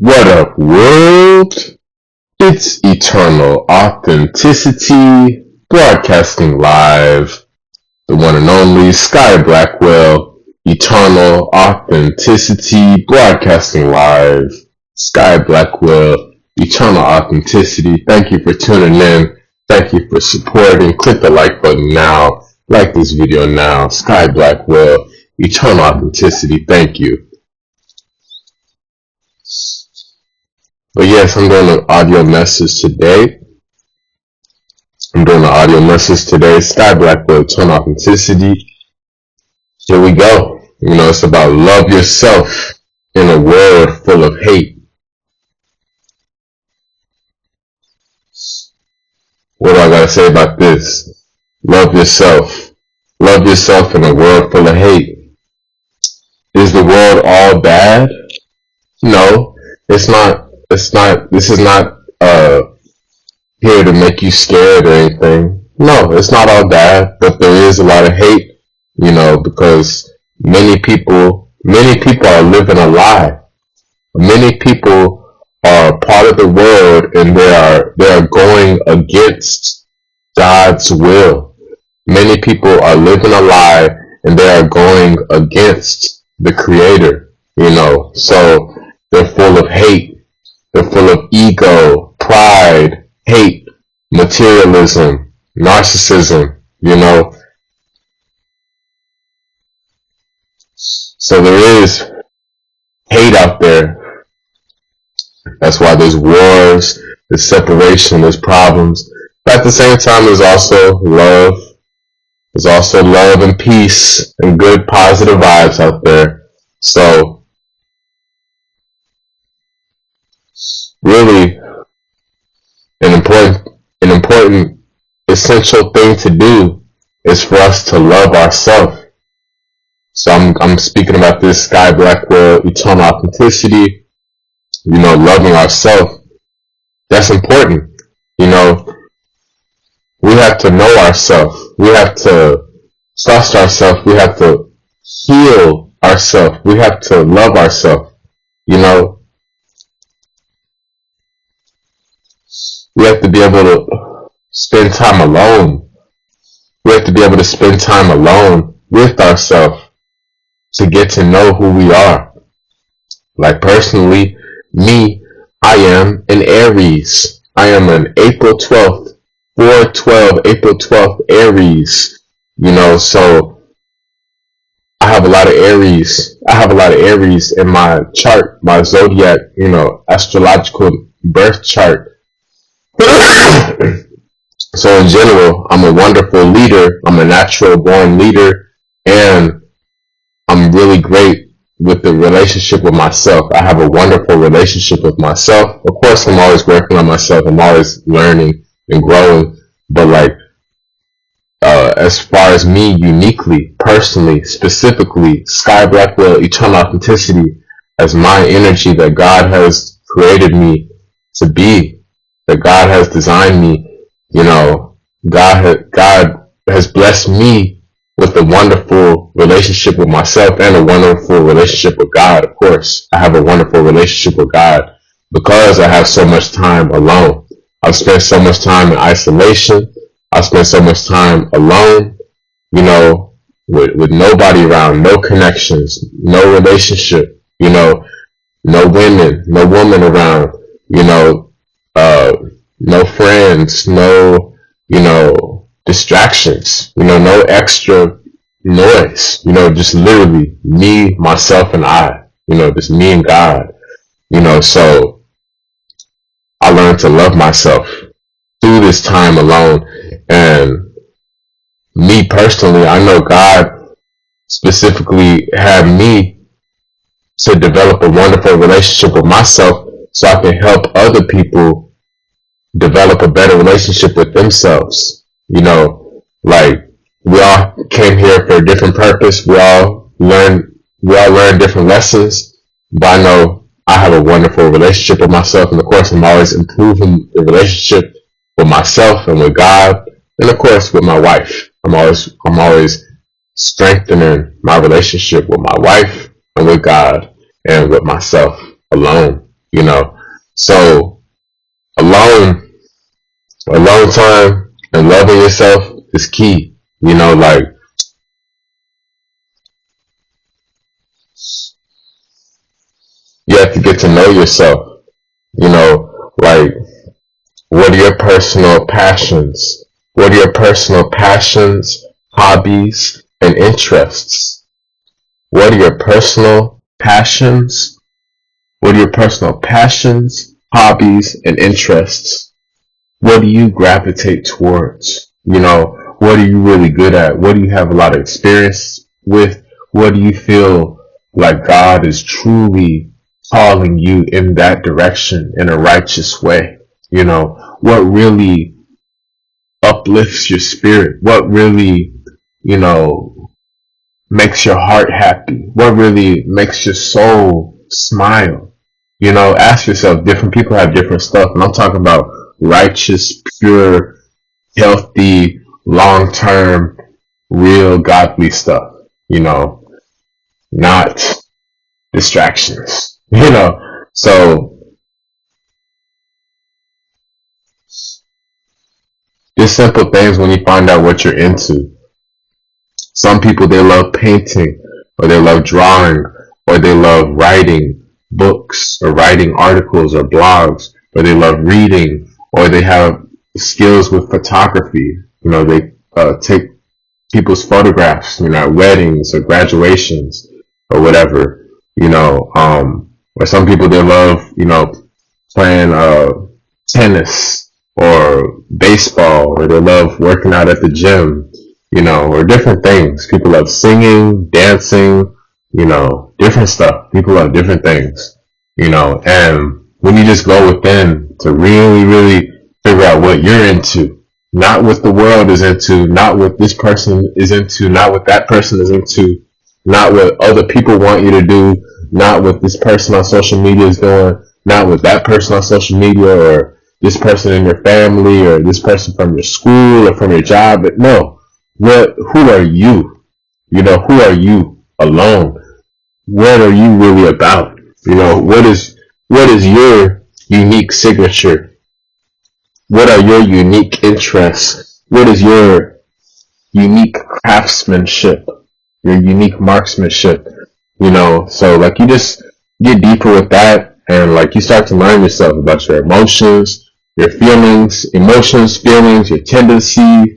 What up, world? It's Eternal Authenticity, broadcasting live. The one and only Sky Blackwell. Eternal Authenticity, broadcasting live. Sky Blackwell, Eternal Authenticity. Thank you for tuning in. Thank you for supporting. Click the like button now. Like this video now. Sky Blackwell, Eternal Authenticity. Thank you. But yes, I'm doing an audio message today. Sky Blackwell, Eternal Authenticity. Here we go. It's about love yourself in a world full of hate. What do I gotta say about this? Love yourself. Love yourself in a world full of hate. Is the world all bad? No, it's not. This is not here to make you scared or anything. No, it's not all bad, but there is a lot of hate, because many people are living a lie. Many people are part of the world and they are going against God's will. Many people are living a lie and they are going against the Creator, so they're full of hate. They're full of ego, pride, hate, materialism, narcissism, So there is hate out there. That's why there's wars, there's separation, there's problems. But at the same time, there's also love. There's also love and peace and good positive vibes out there. So really, an important essential thing to do is for us to love ourselves. So I'm speaking about this Sky Blackwell, Eternal Authenticity, loving ourselves. That's important. We have to know ourselves. We have to trust ourselves. We have to heal ourselves. We have to love ourselves. We have to be able to spend time alone. We have to be able to spend time alone with ourselves to get to know who we are. Like personally, me, I am an Aries. I am an April 12th, 4/12, April 12th Aries. So I have a lot of Aries. I have a lot of Aries in my chart, my zodiac, astrological birth chart. So in general, I'm a wonderful leader. I'm a natural born leader, and I'm really great with the relationship with myself. I have a wonderful relationship with myself. Of course, I'm always working on myself. I'm always learning and growing. But as far as me uniquely, personally, specifically, Sky Blackwell, Eternal Authenticity, as my energy that God has created me to be, that God has designed me, God has blessed me with a wonderful relationship with myself and a wonderful relationship with God. Of course, I have a wonderful relationship with God because I have so much time alone. I've spent so much time in isolation. I've spent so much time alone, with nobody around, no connections, no relationship, no woman around, no friends, no, distractions, no extra noise, just literally me, myself, and I, just me and God, so I learned to love myself through this time alone. And me personally, I know God specifically had me to develop a wonderful relationship with myself so I can help other people develop a better relationship with themselves. We all came here for a different purpose. We all learn different lessons, but I know I have a wonderful relationship with myself, and of course I'm always improving the relationship with myself and with God, and of course with my wife. I'm always strengthening my relationship with my wife and with God and with myself alone. you know. So alone, alone time and loving yourself is key. Like you have to get to know yourself. Like what are your personal passions? What are your personal passions, hobbies, and interests? What are your personal passions? What are your personal passions, hobbies, and interests? What do you gravitate towards? What are you really good at? What do you have a lot of experience with? What do you feel like God is truly calling you in that direction in a righteous way? What really uplifts your spirit? What really, you know, makes your heart happy? What really makes your soul smile? Ask yourself, different people have different stuff, and I'm talking about righteous, pure, healthy, long term, real godly stuff, not distractions, So just simple things when you find out what you're into. Some people, they love painting, or they love drawing, or they love writing books, or writing articles or blogs, or they love reading, or they have skills with photography. They take people's photographs, at weddings or graduations or whatever. Or some people, they love, playing tennis or baseball, or they love working out at the gym, or different things. People love singing, dancing, different stuff. People love different things, and when you just go within to really, really figure out what you're into, not what the world is into, not what this person is into, not what that person is into, not what other people want you to do, not what this person on social media is doing, not what that person on social media, or this person in your family, or this person from your school or from your job. But no, who are you? Who are you alone? What are you really about? What is your unique signature? What are your unique interests? What is your unique craftsmanship? Your unique marksmanship? So like you just get deeper with that, and like you start to learn yourself about your emotions, your feelings, your tendencies,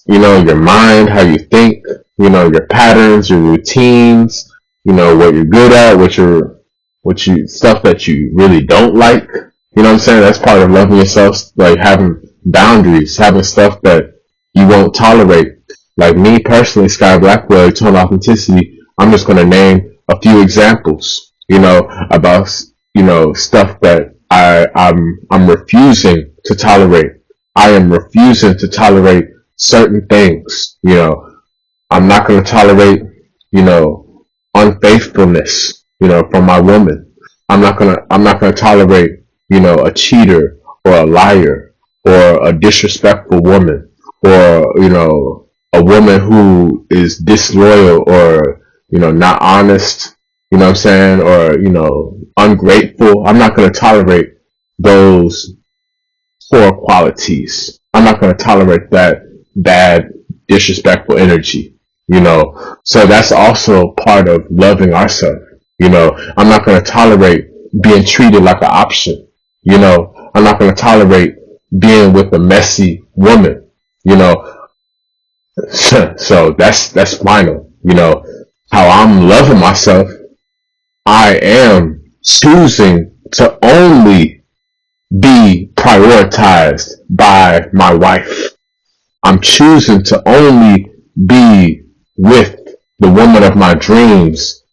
your mind, how you think, your patterns, your routines, what you're good at, stuff that you really don't like. You know what I'm saying? That's part of loving yourself, like having boundaries, having stuff that you won't tolerate. Like me personally, Sky Blackwell, Eternal Authenticity, I'm just going to name a few examples, about, stuff that I'm refusing to tolerate. I am refusing to tolerate certain things, I'm not going to tolerate, unfaithfulness, from my woman. I'm not going to tolerate, a cheater or a liar or a disrespectful woman, or, a woman who is disloyal, or, not honest, what I'm saying, or, ungrateful. I'm not going to tolerate those poor qualities. I'm not going to tolerate that bad, disrespectful energy, So that's also part of loving ourselves. I'm not going to tolerate being treated like an option. I'm not going to tolerate being with a messy woman, you know. So that's final. How I'm loving myself, I am choosing to only be prioritized by my wife. I'm choosing to only be with the woman of my dreams,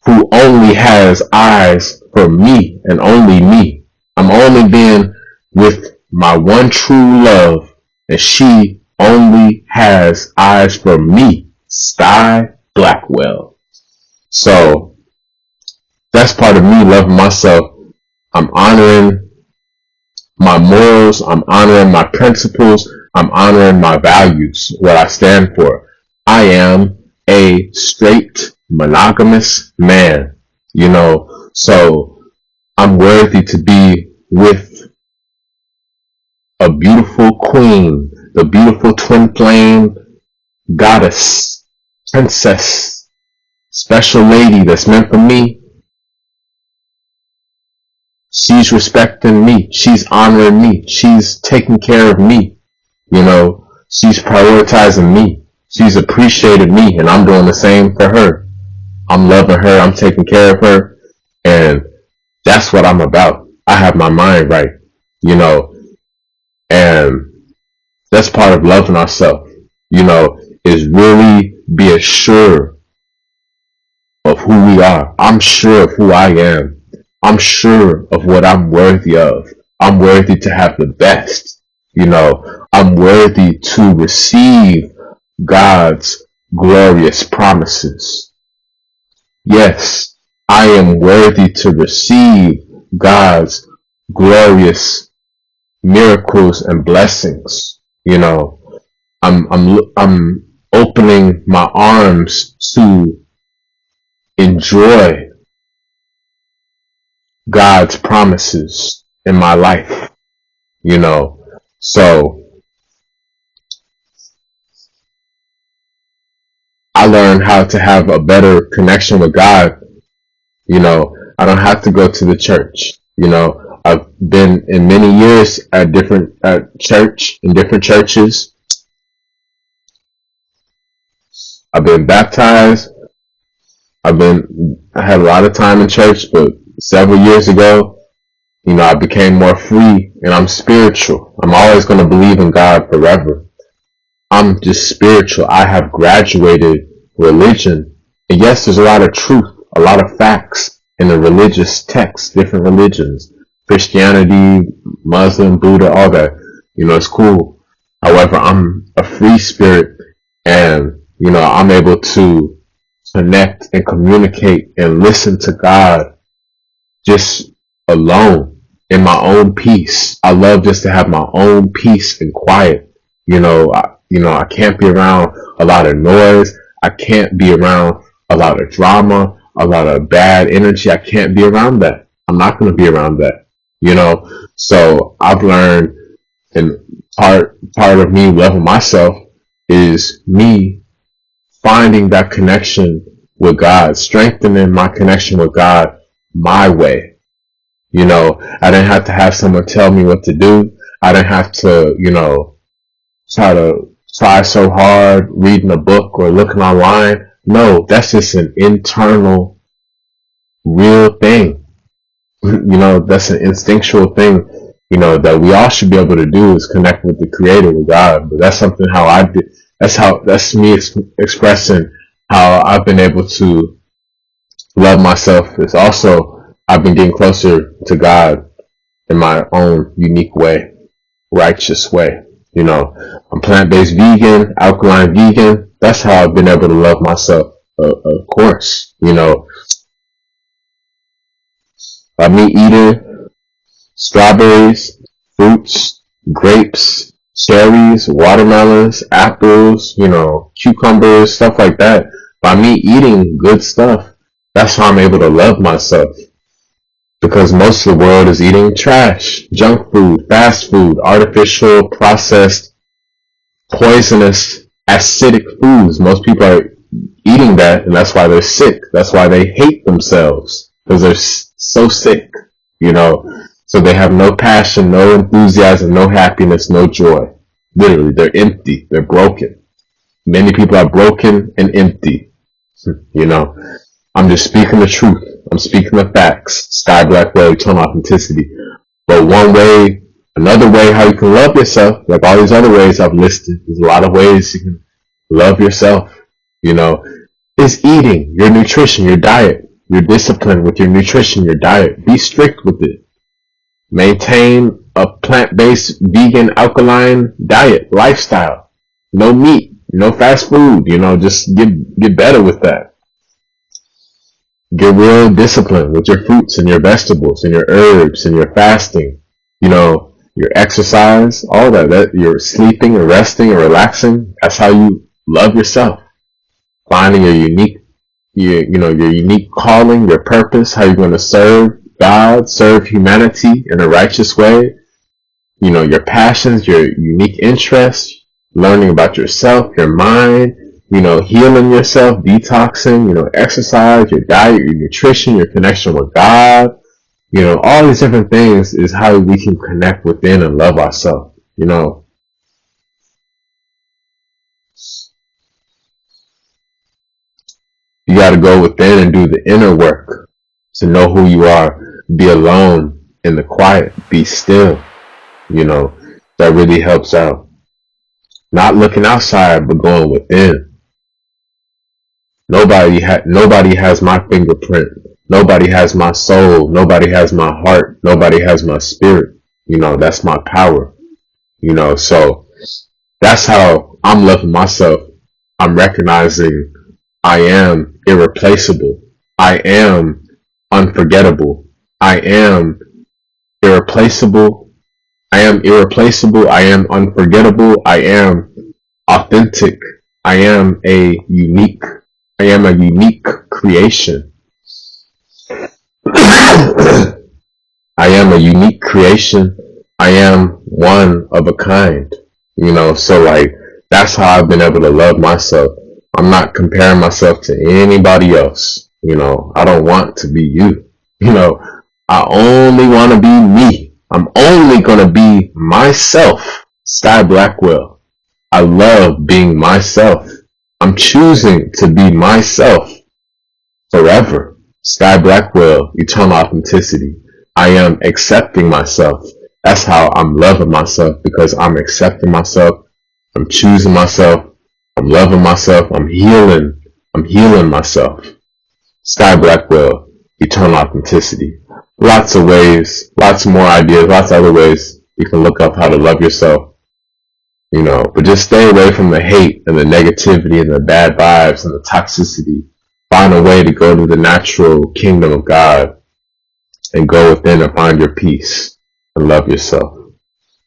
who only has eyes for me and only me. I'm only being with my one true love, and she only has eyes for me, Sky Blackwell. So that's part of me loving myself. I'm honoring my morals, I'm honoring my principles, I'm honoring my values, what I stand for. I am a straight monogamous man, so I'm worthy to be with a beautiful queen, the beautiful twin flame goddess, princess, special lady that's meant for me. She's respecting me. She's honoring me. She's taking care of me. She's prioritizing me. She's appreciated me, and I'm doing the same for her. I'm loving her. I'm taking care of her. And that's what I'm about. I have my mind right, and that's part of loving ourselves, is really be assured of who we are. I'm sure of who I am. I'm sure of what I'm worthy of. I'm worthy to have the best. I'm worthy to receive God's glorious promises. Yes, I am worthy to receive God's glorious miracles and blessings. I'm opening my arms to enjoy God's promises in my life. So I learned how to have a better connection with God. I don't have to go to the church. I've been in many years at different in different churches. I've been baptized. I had a lot of time in church, but several years ago, I became more free, and I'm spiritual. I'm always going to believe in God forever. I'm just spiritual. I have graduated religion. And yes, there's a lot of truth, a lot of facts in the religious texts, different religions, Christianity, Muslim, Buddha, all that. It's cool. However, I'm a free spirit, and, I'm able to connect and communicate and listen to God just alone in my own peace. I love just to have my own peace and quiet. I can't be around a lot of noise. I can't be around a lot of drama, a lot of bad energy. I can't be around that. I'm not going to be around that. So I've learned, and part of me loving myself is me finding that connection with God, strengthening my connection with God my way. I didn't have to have someone tell me what to do. I didn't have to, try so hard reading a book or looking online. No, that's just an internal, real thing. That's an instinctual thing, that we all should be able to do, is connect with the Creator, with God. But that's something how I did. That's me expressing how I've been able to love myself. It's also, I've been getting closer to God in my own unique way, righteous way. I'm plant-based vegan, alkaline vegan. That's how I've been able to love myself. Of course, by me eating strawberries, fruits, grapes, cherries, watermelons, apples, cucumbers, stuff like that. By me eating good stuff, that's how I'm able to love myself. Because most of the world is eating trash, junk food, fast food, artificial, processed, poisonous, acidic foods. Most people are eating that, and that's why they're sick. That's why they hate themselves, because they're so sick, So they have no passion, no enthusiasm, no happiness, no joy. Literally, they're empty. They're broken. Many people are broken and empty. I'm just speaking the truth. I'm speaking the facts. Sky Blackwell, eternal authenticity. But another way how you can love yourself, like all these other ways I've listed, there's a lot of ways you can love yourself, is eating, your nutrition, your diet. Your discipline with your nutrition, your diet. Be strict with it. Maintain a plant-based, vegan, alkaline diet, lifestyle. No meat, no fast food, just get better with that. Get real discipline with your fruits and your vegetables and your herbs and your fasting, your exercise, all that you're sleeping or resting or relaxing. That's how you love yourself. Finding your unique calling, your purpose, how you're going to serve God, serve humanity in a righteous way, your passions, your unique interests, learning about yourself, your mind, healing yourself, detoxing, exercise, your diet, your nutrition, your connection with God, all these different things is how we can connect within and love ourselves. You got to go within and do the inner work to know who you are. Be alone in the quiet. Be still. That really helps out. Not looking outside, but going within. Nobody has my fingerprint. Nobody has my soul. Nobody has my heart. Nobody has my spirit. That's my power. So that's how I'm loving myself. I'm recognizing I am irreplaceable. I am unforgettable. I am irreplaceable. I am irreplaceable. I am unforgettable. I am authentic. I am a unique. I am a unique creation. I am a unique creation. I am one of a kind. So like that's how I've been able to love myself. I'm not comparing myself to anybody else. I don't want to be you. I only want to be me. I'm only going to be myself. Sky Blackwell. I love being myself. I'm choosing to be myself forever. Sky Blackwell, eternal authenticity. I am accepting myself. That's how I'm loving myself, because I'm accepting myself. I'm choosing myself. I'm loving myself. I'm healing. I'm healing myself. Sky Blackwell, eternal authenticity. Lots of ways, lots more ideas, lots of other ways you can look up how to love yourself. But just stay away from the hate and the negativity and the bad vibes and the toxicity. Find a way to go to the natural kingdom of God and go within and find your peace and love yourself.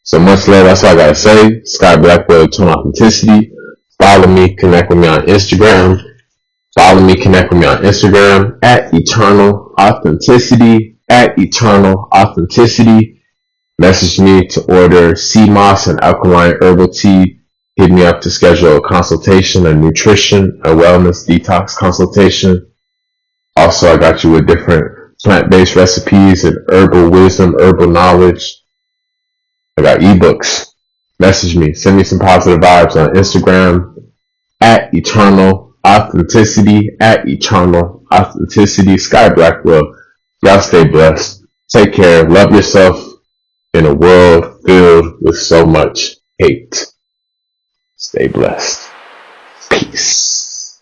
So much love. That's all I gotta say. Sky Blackwell, eternal authenticity. Follow me, connect with me on Instagram. Follow me, connect with me on Instagram at eternal authenticity, at eternal authenticity. Message me to order sea moss and alkaline herbal tea. Hit me up to schedule a consultation, a nutrition, a wellness detox consultation. Also, I got you with different plant-based recipes and herbal wisdom, herbal knowledge. I got ebooks. Message me. Send me some positive vibes on Instagram at eternal authenticity, at eternal authenticity. Sky Blackwell. Y'all stay blessed. Take care. Love yourself in a world filled with so much hate. Stay blessed. Peace.